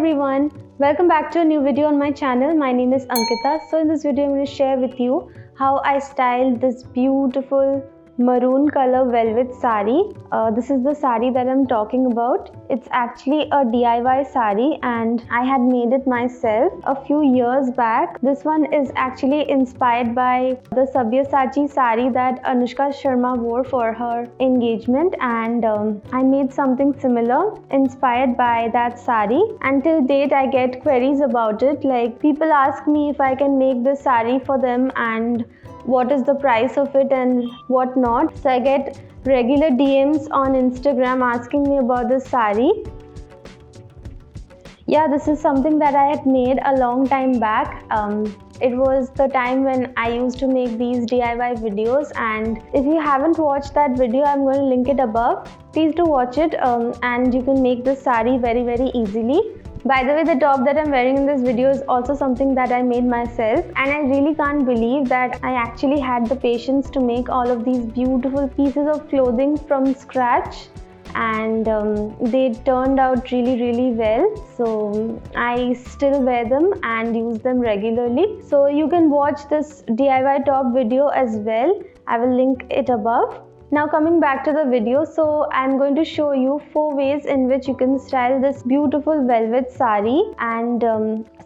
everyone, welcome back to a new video on my channel. My name is Ankita. So in this video I'm going to share with you how I styled this beautiful maroon color velvet sari. This is the sari that I'm talking about. It's actually a DIY sari and I had made it myself a few years back. This one is actually inspired by the Sabyasachi sari that Anushka Sharma wore for her engagement, and I made something similar inspired by that sari. Until date I get queries about it, like people ask me if I can make this sari for them and what is the price of it and what not. So I get regular DMs on Instagram asking me about this sari. Yeah, this is something that I had made a long time back. It was the time when I used to make these DIY videos, and if you haven't watched that video, I'm going to link it above. Please do watch it, and you can make this sari very easily. By the way, the top that I'm wearing in this video is also something that I made myself, and I really can't believe that I actually had the patience to make all of these beautiful pieces of clothing from scratch, and they turned out really well. So I still wear them and use them regularly. So you can watch this DIY top video as well. I will link it above. Now coming back to the video, so I'm going to show you 4 ways in which you can style this beautiful velvet sari, and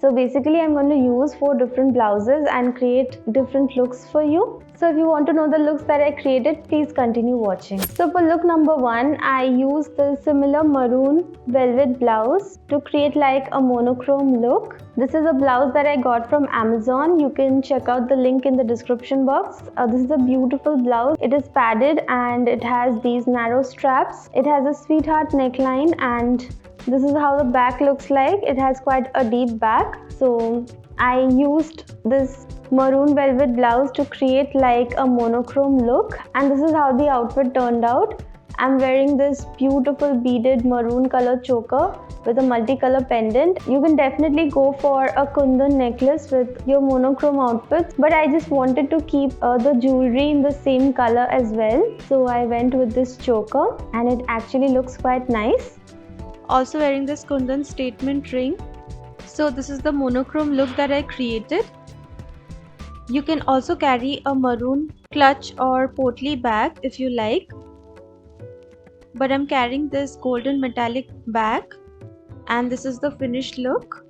so basically I'm going to use 4 different blouses and create different looks for you. So if you want to know the looks that I created, please continue watching. So for look number 1, I used the similar maroon velvet blouse to create like a monochrome look. This is a blouse that I got from Amazon. You can check out the link in the description box. This is a beautiful blouse. It is padded and it has these narrow straps. It has a sweetheart neckline, and this is how the back looks like. It has quite a deep back. So I used this maroon velvet blouse to create like a monochrome look, and this is how the outfit turned out. I'm wearing this beautiful beaded maroon color choker with a multicolor pendant. You can definitely go for a kundan necklace with your monochrome outfits, but I just wanted to keep the jewelry in the same color as well. So I went with this choker and it actually looks quite nice. Also wearing this kundan statement ring. So this is the monochrome look that I created. You can also carry a maroon clutch or potli bag if you like, but I'm carrying this golden metallic bag, and this is the finished look.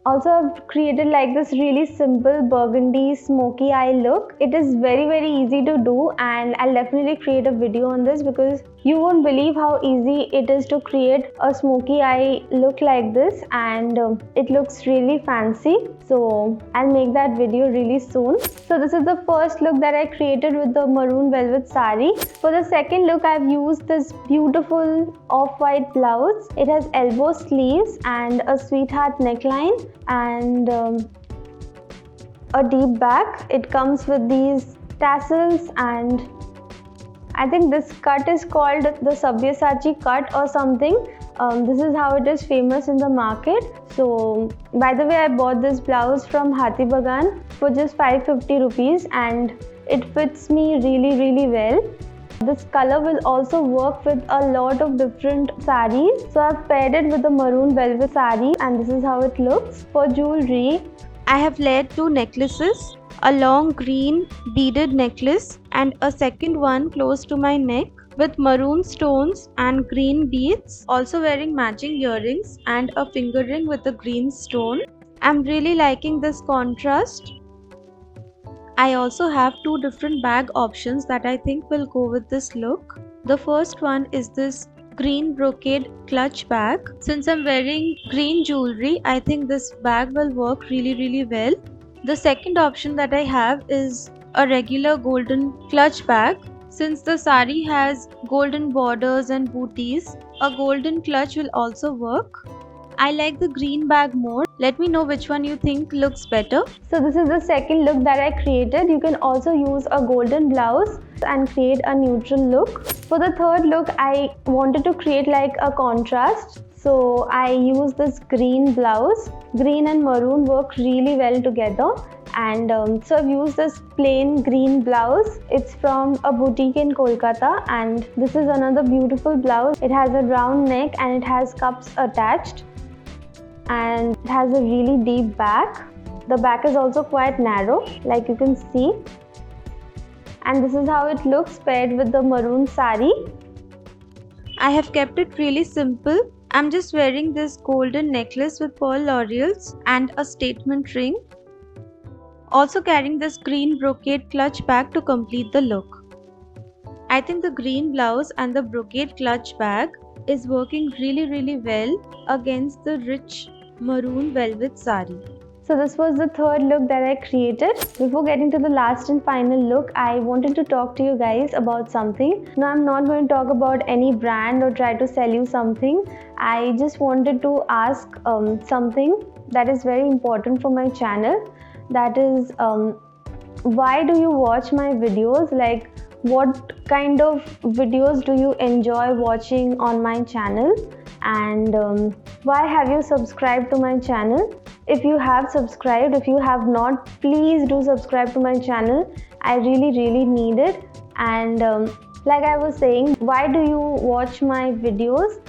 Also, I've created like this really simple burgundy smoky eye look. It is very easy to do, and I'll definitely create a video on this because you won't believe how easy it is to create a smoky eye look like this, and it looks really fancy. So I'll make that video really soon. So this is the first look that I created with the maroon velvet sari. For the second look, I've used this beautiful off-white blouse. It has elbow sleeves and a sweetheart neckline and a deep back. It comes with these tassels, and I think this cut is called the Sabyasachi cut or something. This is how it is famous in the market. So by the way, I bought this blouse from Hati Bagan for just 550 rupees, and it fits me really well. This color will also work with a lot of different saris. So I've paired it with the maroon velvet sari, and this is how it looks. For jewelry, I have layered 2 necklaces, a long green beaded necklace and a second one close to my neck with maroon stones and green beads. Also wearing matching earrings and a finger ring with a green stone. I'm really liking this contrast. I also have 2 different bag options that I think will go with this look. The first one is this green brocade clutch bag. Since I'm wearing green jewelry, I think this bag will work really well. The second option that I have is a regular golden clutch bag. Since the sari has golden borders and booties, a golden clutch will also work. I like the green bag more. Let me know which one you think looks better. So this is the second look that I created. You can also use a golden blouse and create a neutral look. For the third look, I wanted to create like a contrast. So I used this green blouse. Green and maroon work really well together, And so I've used this plain green blouse. It's from a boutique in Kolkata, and this is another beautiful blouse. It has a round neck and it has cups attached, and it has a really deep back. The back is also quite narrow, like you can see. And this is how it looks paired with the maroon sari. I have kept it really simple. I'm just wearing this golden necklace with pearl laurels and a statement ring. Also carrying this green brocade clutch bag to complete the look. I think the green blouse and the brocade clutch bag is working really well against the rich maroon velvet sari. So this was the third look that I created. Before getting to the last and final look, I wanted to talk to you guys about something. Now I'm not going to talk about any brand or try to sell you something. I just wanted to ask something that is very important for my channel. That is, why do you watch my videos? Like, what kind of videos do you enjoy watching on my channel? And why have you subscribed to my channel? If you have subscribed, if you have not, please do subscribe to my channel. I really need it. And like I was saying, why do you watch my videos?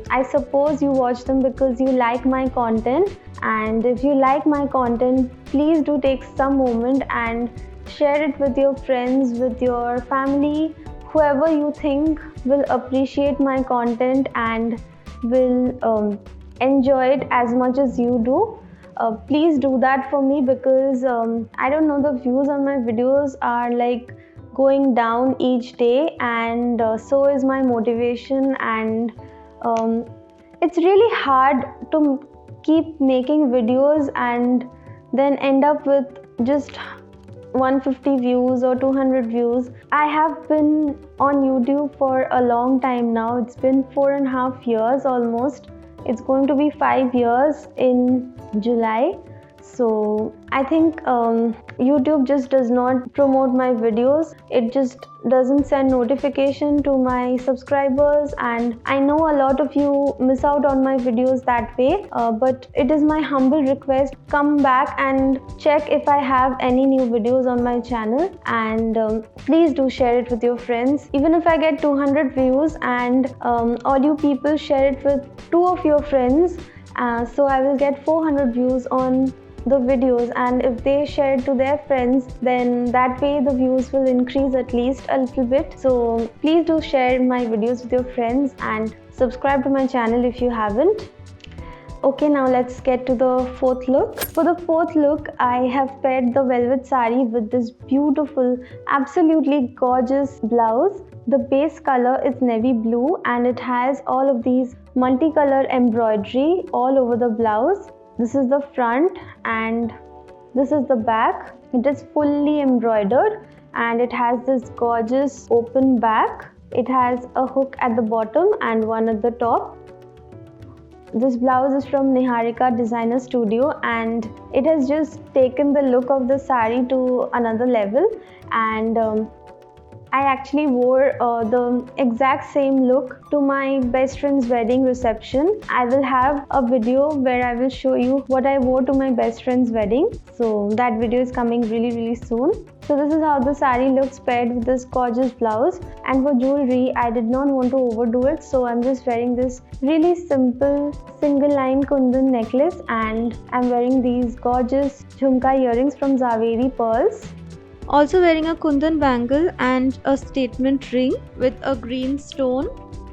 I suppose you watch them because you like my content. And if you like my content, please do take some moment and share it with your friends, with your family, whoever you think will appreciate my content and will enjoy it as much as you do. Please do that for me, because I don't know, the views on my videos are like going down each day, and so is my motivation. And it's really hard to keep making videos and then end up with just 150 views or 200 views. I have been on YouTube for a long time now. It's been 4.5 years almost. It's going to be 5 years in July. So I think YouTube just does not promote my videos. It just doesn't send notification to my subscribers, and I know a lot of you miss out on my videos that way, but it is my humble request, come back and check if I have any new videos on my channel, and please do share it with your friends. Even if I get 200 views and all you people share it with 2 of your friends, so I will get 400 views on the videos, and if they share it to their friends, then that way the views will increase at least a little bit. So please do share my videos with your friends and subscribe to my channel if you haven't. Okay, now let's get to the fourth look. For the fourth look, I have paired the velvet sari with this beautiful, absolutely gorgeous blouse. The base color is navy blue and it has all of these multicolor embroidery all over the blouse. This is the front and this is the back. It is fully embroidered and it has this gorgeous open back. It has a hook at the bottom and one at the top. This blouse is from Niharika Designer Studio and it has just taken the look of the sari to another level, and I actually wore the exact same look to my best friend's wedding reception. I will have a video where I will show you what I wore to my best friend's wedding. So that video is coming really soon. So this is how the sari looks paired with this gorgeous blouse. And for jewelry, I did not want to overdo it, so I'm just wearing this really simple single line kundan necklace, and I'm wearing these gorgeous Jhumka earrings from Zaveri pearls. Also wearing a Kundan Bangle and a statement ring with a green stone.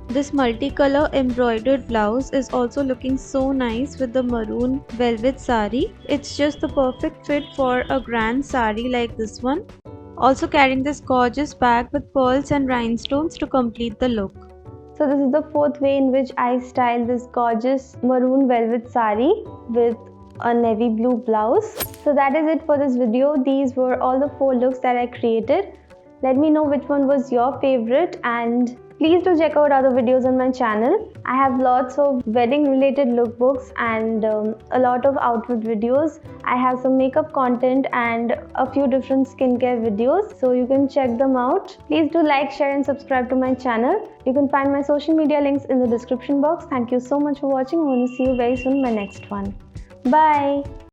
This multicolor embroidered blouse is also looking so nice with the maroon velvet sari. It's just the perfect fit for a grand sari like this one. Also carrying this gorgeous bag with pearls and rhinestones to complete the look. So this is the fourth way in which I style this gorgeous maroon velvet sari with a navy blue blouse. So that is it for this video. These were all the 4 looks that I created. Let me know which one was your favorite, and please do check out other videos on my channel. I have lots of wedding related lookbooks and a lot of outfit videos. I have some makeup content and a few different skincare videos, so you can check them out. Please do like, share and subscribe to my channel. You can find my social media links in the description box. Thank you so much for watching. I want to see you very soon in my next one. Bye.